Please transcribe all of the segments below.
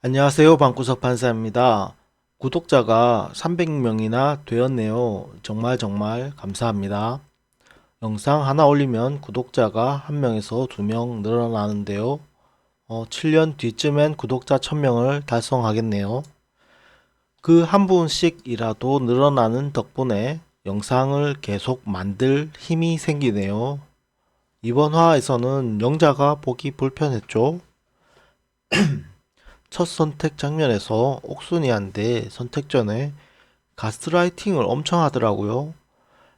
안녕하세요. 방구석 판사입니다. 구독자가 300명이나 되었네요. 정말 감사합니다. 영상 하나 올리면 구독자가 1명에서 2명 늘어나는데요. 7년 뒤쯤엔 구독자 1000명을 달성하겠네요. 그 한 분씩이라도 늘어나는 덕분에 영상을 계속 만들 힘이 생기네요. 이번 화에서는 영자가 보기 불편했죠. 첫 선택 장면에서 옥순이한테 선택 전에 가스라이팅을 엄청 하더라고요.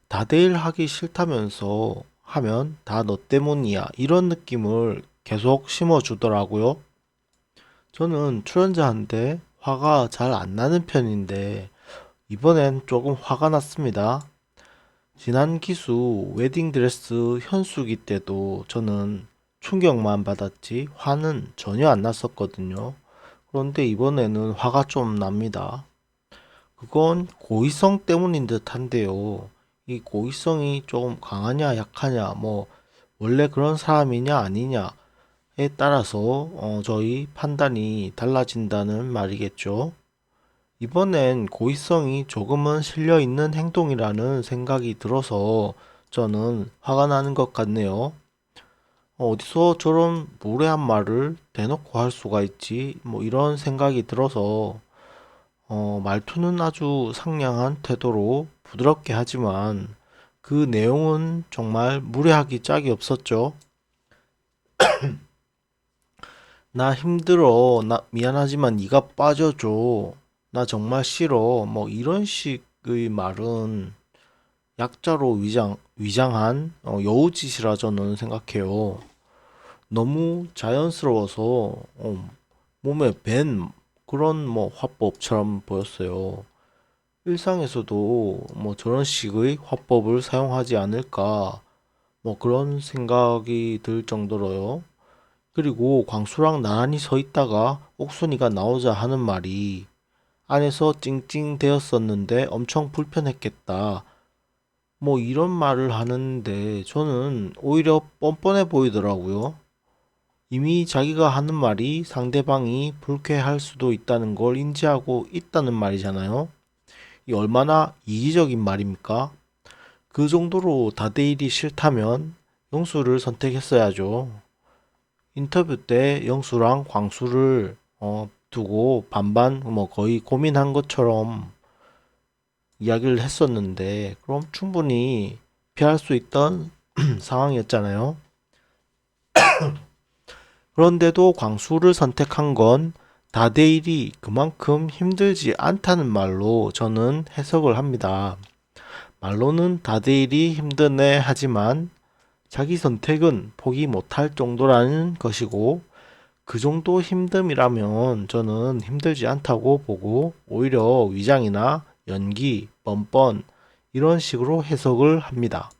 다대일 하기 싫다면서 하면 다 너 때문이야. 이런 느낌을 계속 심어주더라고요. 저는 출연자한테 화가 잘 안 나는 편인데 이번엔 조금 화가 났습니다. 지난 기수 웨딩드레스 현수기 때도 저는 충격만 받았지 화는 전혀 안 났었거든요. 그런데 이번에는 화가 좀 납니다. 그건 고의성 때문인 듯한데요. 이 고의성이 조금 강하냐 약하냐 원래 그런 사람이냐 아니냐에 따라서 저희 판단이 달라진다는 말이겠죠. 이번엔 고의성이 조금은 실려 있는 행동이라는 생각이 들어서 저는 화가 나는 것 같네요. 어디서 저런 무례한 말을 대놓고 할 수가 있지? 이런 생각이 들어서 말투는 아주 상냥한 태도로 부드럽게 하지만 그 내용은 정말 무례하기 짝이 없었죠. 나 힘들어. 나 미안하지만 네가 빠져줘. 나 정말 싫어. 이런 식의 말은 약자로 위장한 여우짓이라 저는 생각해요. 너무 자연스러워서 몸에 밴 그런 화법처럼 보였어요. 일상에서도 저런 식의 화법을 사용하지 않을까 그런 생각이 들 정도로요. 그리고 광수랑 나란히 서 있다가 옥순이가 나오자 하는 말이 안에서 찡찡대었었는데 엄청 불편했겠다. 이런 말을 하는데 저는 오히려 뻔뻔해 보이더라고요. 이미 자기가 하는 말이 상대방이 불쾌할 수도 있다는 걸 인지하고 있다는 말이잖아요. 이 얼마나 이기적인 말입니까? 그 정도로 다대일이 싫다면 영수를 선택했어야죠. 인터뷰 때 영수랑 광수를 두고 반반 거의 고민한 것처럼 이야기를 했었는데 그럼 충분히 피할 수 있던 상황이었잖아요. 그런데도 광수를 선택한 건 다대일이 그만큼 힘들지 않다는 말로 저는 해석을 합니다. 말로는 다대일이 힘드네 하지만 자기 선택은 포기 못할 정도라는 것이고 그 정도 힘듦이라면 저는 힘들지 않다고 보고 오히려 위장이나 연기, 뻔뻔 이런 식으로 해석을 합니다.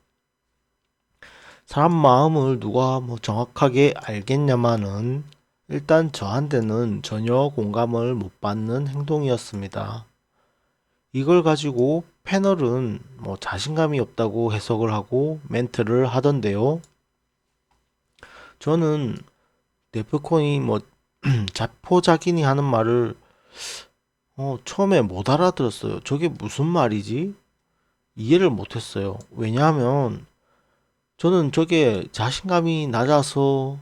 사람 마음을 누가 정확하게 알겠냐마는 일단 저한테는 전혀 공감을 못 받는 행동이었습니다. 이걸 가지고 패널은 자신감이 없다고 해석을 하고 멘트를 하던데요. 저는 데프콘이 자포자기니 하는 말을 처음에 못 알아들었어요. 저게 무슨 말이지? 이해를 못했어요. 왜냐하면 저는 저게 자신감이 낮아서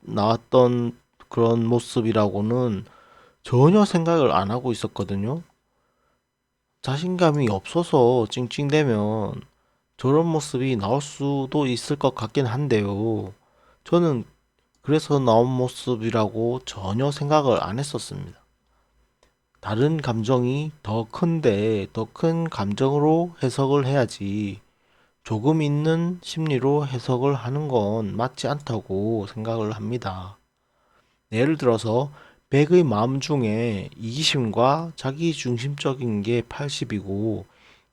나왔던 그런 모습이라고는 전혀 생각을 안 하고 있었거든요. 자신감이 없어서 찡찡대면 저런 모습이 나올 수도 있을 것 같긴 한데요. 저는 그래서 나온 모습이라고 전혀 생각을 안 했었습니다. 다른 감정이 더 큰데 더 큰 감정으로 해석을 해야지 조금 있는 심리로 해석을 하는 건 맞지 않다고 생각을 합니다. 예를 들어서 100의 마음 중에 이기심과 자기중심적인 게 80이고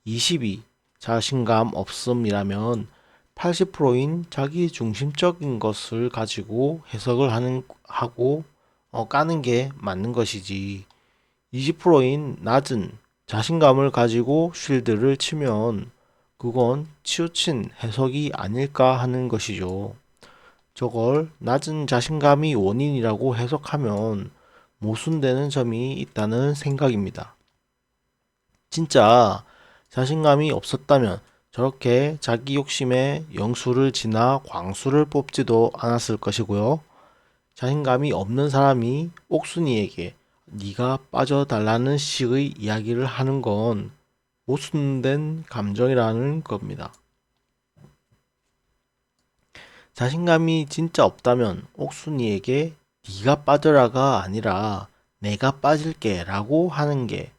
20이 자신감 없음이라면 80%인 자기중심적인 것을 가지고 해석을 하고 까는 게 맞는 것이지 20%인 낮은 자신감을 가지고 쉴드를 치면 그건 치우친 해석이 아닐까 하는 것이죠. 저걸 낮은 자신감이 원인이라고 해석하면 모순되는 점이 있다는 생각입니다. 진짜 자신감이 없었다면 저렇게 자기 욕심에 영수를 지나 광수를 뽑지도 않았을 것이고요. 자신감이 없는 사람이 옥순이에게 네가 빠져달라는 식의 이야기를 하는 건 모순된 감정이라는 겁니다. 자신감이 진짜 없다면 옥순이에게 네가 빠져라가 아니라 내가 빠질게 라고 하는 게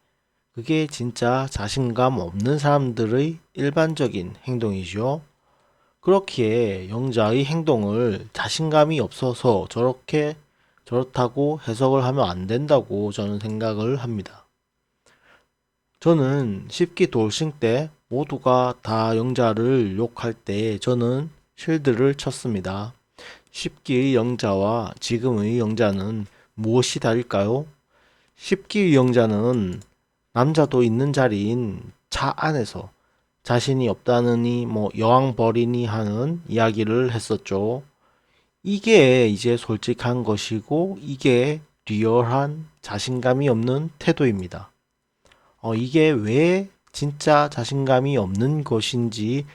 그게 진짜 자신감 없는 사람들의 일반적인 행동이죠. 그렇기에 영자의 행동을 자신감이 없어서 저렇다고 해석을 하면 안 된다고 저는 생각을 합니다. 저는 10기 돌싱 때 모두가 다 영자를 욕할 때 저는 실드를 쳤습니다. 10기의 영자와 지금의 영자는 무엇이 다를까요? 10기의 영자는 남자도 있는 자리인 차 안에서 자신이 없다느니 여왕 버리니 하는 이야기를 했었죠. 이게 이제 솔직한 것이고 이게 리얼한 자신감이 없는 태도입니다. 이게 왜 진짜 자신감이 없는 것인지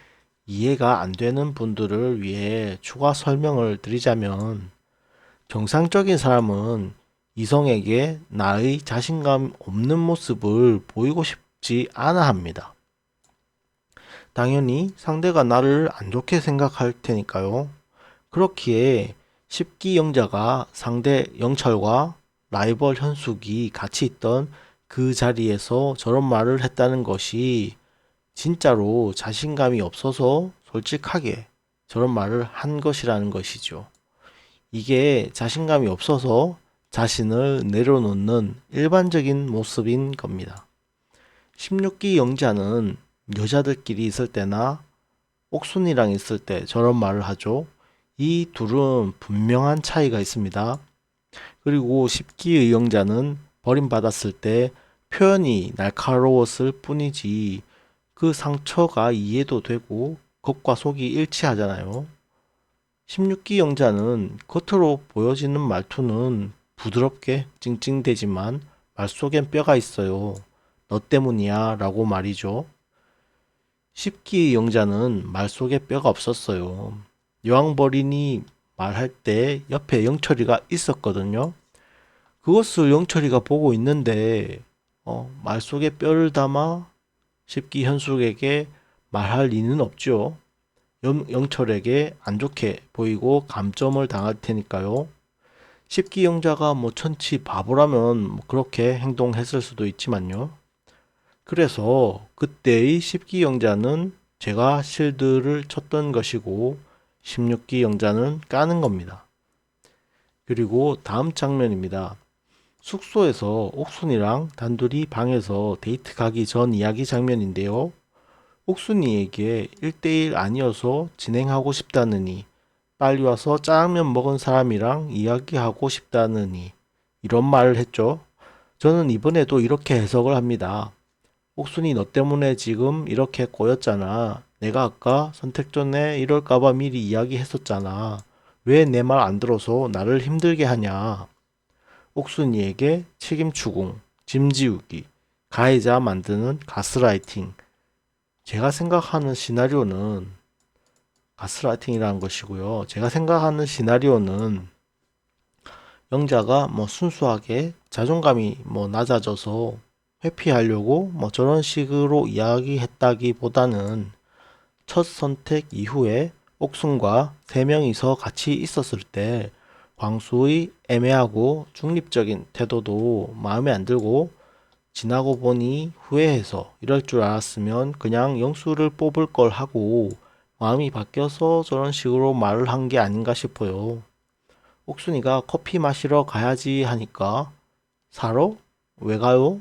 이해가 안 되는 분들을 위해 추가 설명을 드리자면 정상적인 사람은 이성에게 나의 자신감 없는 모습을 보이고 싶지 않아 합니다. 당연히 상대가 나를 안 좋게 생각할 테니까요. 그렇기에 10기 영자가 상대 영철과 라이벌 현숙이 같이 있던 그 자리에서 저런 말을 했다는 것이 진짜로 자신감이 없어서 솔직하게 저런 말을 한 것이라는 것이죠. 이게 자신감이 없어서 자신을 내려놓는 일반적인 모습인 겁니다. 16기 영자는 여자들끼리 있을 때나 옥순이랑 있을 때 저런 말을 하죠. 이 둘은 분명한 차이가 있습니다. 그리고 10기의 영자는 버림받았을 때 표현이 날카로웠을 뿐이지 그 상처가 이해도 되고 겉과 속이 일치하잖아요. 16기 영자는 겉으로 보여지는 말투는 부드럽게 찡찡대지만 말 속엔 뼈가 있어요. 너 때문이야 라고 말이죠. 10기 영자는 말 속에 뼈가 없었어요. 여왕벌인이 말할 때 옆에 영철이가 있었거든요. 그것을 영철이가 보고 있는데 말 속에 뼈를 담아 10기 현숙에게 말할 리는 없죠. 영철에게 안 좋게 보이고 감점을 당할 테니까요. 10기 영자가 천치 바보라면 그렇게 행동했을 수도 있지만요. 그래서 그때의 10기 영자는 제가 실드를 쳤던 것이고 16기 영자는 까는 겁니다. 그리고 다음 장면입니다. 숙소에서 옥순이랑 단둘이 방에서 데이트 가기 전 이야기 장면인데요. 옥순이에게 1대1 아니어서 진행하고 싶다느니 빨리 와서 짜장면 먹은 사람이랑 이야기하고 싶다느니 이런 말을 했죠. 저는 이번에도 이렇게 해석을 합니다. 옥순이 너 때문에 지금 이렇게 꼬였잖아. 내가 아까 선택 전에 이럴까봐 미리 이야기했었잖아. 왜 내 말 안 들어서 나를 힘들게 하냐. 옥순이에게 책임 추궁, 짐 지우기, 가해자 만드는 가스라이팅. 제가 생각하는 시나리오는 가스라이팅이라는 것이고요. 제가 생각하는 시나리오는 영자가 순수하게 자존감이 낮아져서 회피하려고 저런 식으로 이야기했다기보다는 첫 선택 이후에 옥순과 세 명이서 같이 있었을 때 광수의 애매하고 중립적인 태도도 마음에 안 들고 지나고 보니 후회해서 이럴 줄 알았으면 그냥 영수를 뽑을 걸 하고 마음이 바뀌어서 저런 식으로 말을 한 게 아닌가 싶어요. 옥순이가 커피 마시러 가야지 하니까 사러? 왜 가요?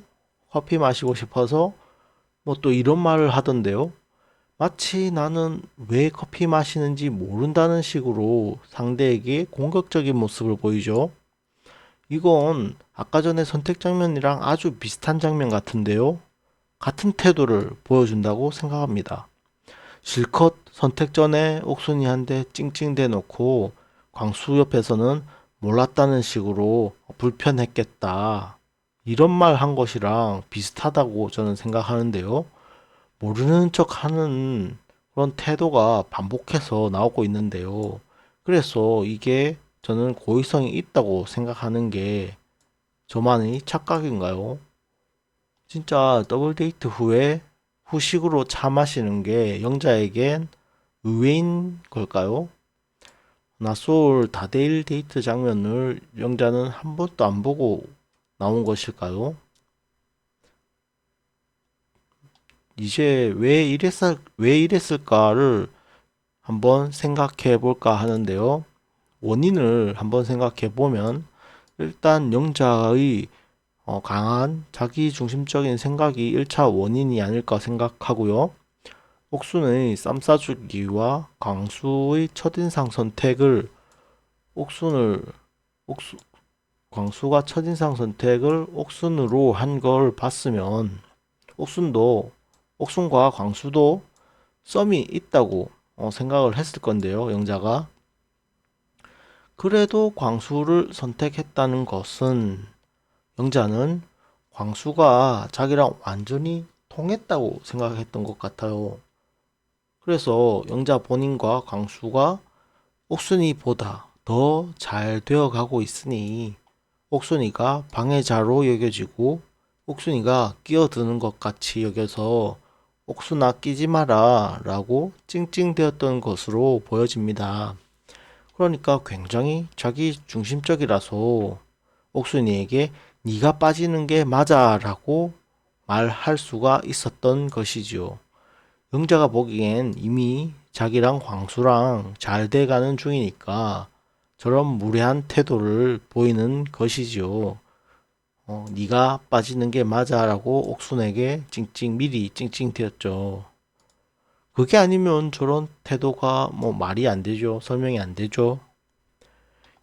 커피 마시고 싶어서 또 이런 말을 하던데요. 마치 나는 왜 커피 마시는지 모른다는 식으로 상대에게 공격적인 모습을 보이죠. 이건 아까 전에 선택 장면이랑 아주 비슷한 장면 같은데요. 같은 태도를 보여준다고 생각합니다. 실컷 선택 전에 옥순이한테 찡찡대 놓고 광수 옆에서는 몰랐다는 식으로 불편했겠다. 이런 말 한 것이랑 비슷하다고 저는 생각하는데요. 모르는 척 하는 그런 태도가 반복해서 나오고 있는데요. 그래서 이게 저는 고의성이 있다고 생각하는 게 저만의 착각인가요? 진짜 더블 데이트 후에 후식으로 차 마시는 게 영자에겐 의외인 걸까요? 낯설 다대일 데이트 장면을 영자는 한 번도 안 보고 나온 것일까요? 이제 왜 이랬을까를 한번 생각해 볼까 하는데요. 원인을 한번 생각해 보면 일단 영자의 강한 자기중심적인 생각이 1차 원인이 아닐까 생각하고요. 옥순의 쌈 싸주기와 광수의 첫인상 선택을 옥순을 옥수, 광수가 첫인상 선택을 옥순으로 한 걸 봤으면 옥순도 옥순과 광수도 썸이 있다고 생각을 했을 건데요. 영자가 그래도 광수를 선택했다는 것은 영자는 광수가 자기랑 완전히 통했다고 생각했던 것 같아요. 그래서 영자 본인과 광수가 옥순이보다 더 잘 되어 가고 있으니 옥순이가 방해자로 여겨지고 옥순이가 끼어드는 것 같이 여겨서 옥순아 끼지 마라 라고 찡찡대었던 것으로 보여집니다. 그러니까 굉장히 자기 중심적이라서 옥순이에게 네가 빠지는 게 맞아 라고 말할 수가 있었던 것이지요. 영자가 보기엔 이미 자기랑 광수랑 잘 돼가는 중이니까 저런 무례한 태도를 보이는 것이지요. 네가 빠지는 게 맞아 라고 옥순에게 미리 찡찡대었죠. 그게 아니면 저런 태도가 뭐 말이 안 되죠. 설명이 안 되죠.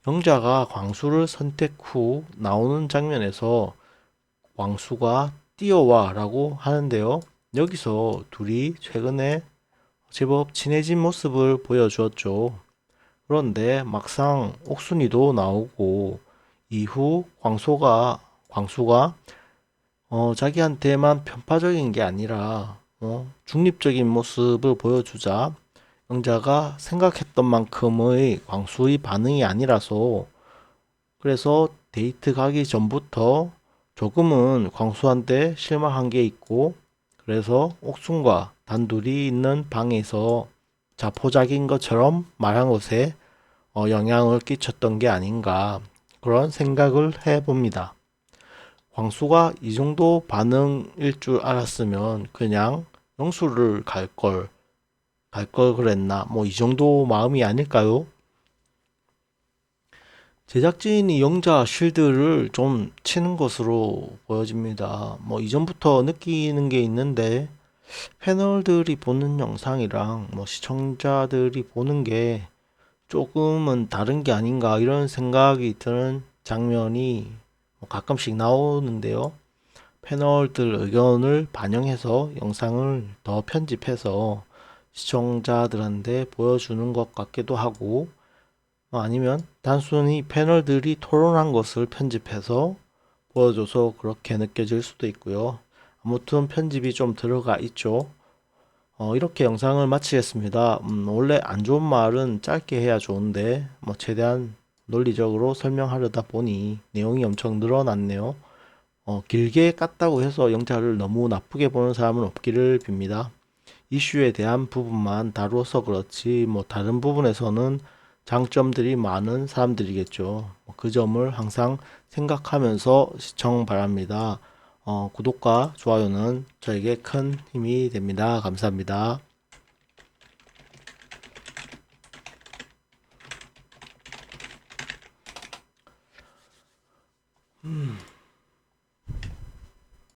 영자가 광수를 선택 후 나오는 장면에서 광수가 뛰어와 라고 하는데요. 여기서 둘이 최근에 제법 친해진 모습을 보여주었죠. 그런데 막상 옥순이도 나오고 이후 광수가 자기한테만 편파적인 게 아니라 중립적인 모습을 보여주자 영자가 생각했던 만큼의 광수의 반응이 아니라서 그래서 데이트 가기 전부터 조금은 광수한테 실망한 게 있고 그래서 옥순과 단둘이 있는 방에서 자포자기인 것처럼 말한 것에 영향을 끼쳤던 게 아닌가 그런 생각을 해봅니다. 광수가 이 정도 반응일 줄 알았으면 그냥 영수를 갈 걸 그랬나 뭐 이 정도 마음이 아닐까요? 제작진이 영자 쉴드를 좀 치는 것으로 보여집니다. 뭐 이전부터 느끼는 게 있는데 패널들이 보는 영상이랑 뭐 시청자들이 보는 게 조금은 다른 게 아닌가 이런 생각이 드는 장면이 뭐 가끔씩 나오는데요. 패널들 의견을 반영해서 영상을 더 편집해서 시청자들한테 보여주는 것 같기도 하고 아니면 단순히 패널들이 토론한 것을 편집해서 보여줘서 그렇게 느껴질 수도 있고요. 아무튼 편집이 좀 들어가 있죠. 이렇게 영상을 마치겠습니다. 원래 안 좋은 말은 짧게 해야 좋은데 뭐 최대한 논리적으로 설명하려다 보니 내용이 엄청 늘어났네요. 길게 깠다고 해서 영자를 너무 나쁘게 보는 사람은 없기를 빕니다. 이슈에 대한 부분만 다루어서 그렇지 뭐 다른 부분에서는 장점들이 많은 사람들이겠죠. 그 점을 항상 생각하면서 시청 바랍니다. 구독과 좋아요는 저에게 큰 힘이 됩니다. 감사합니다.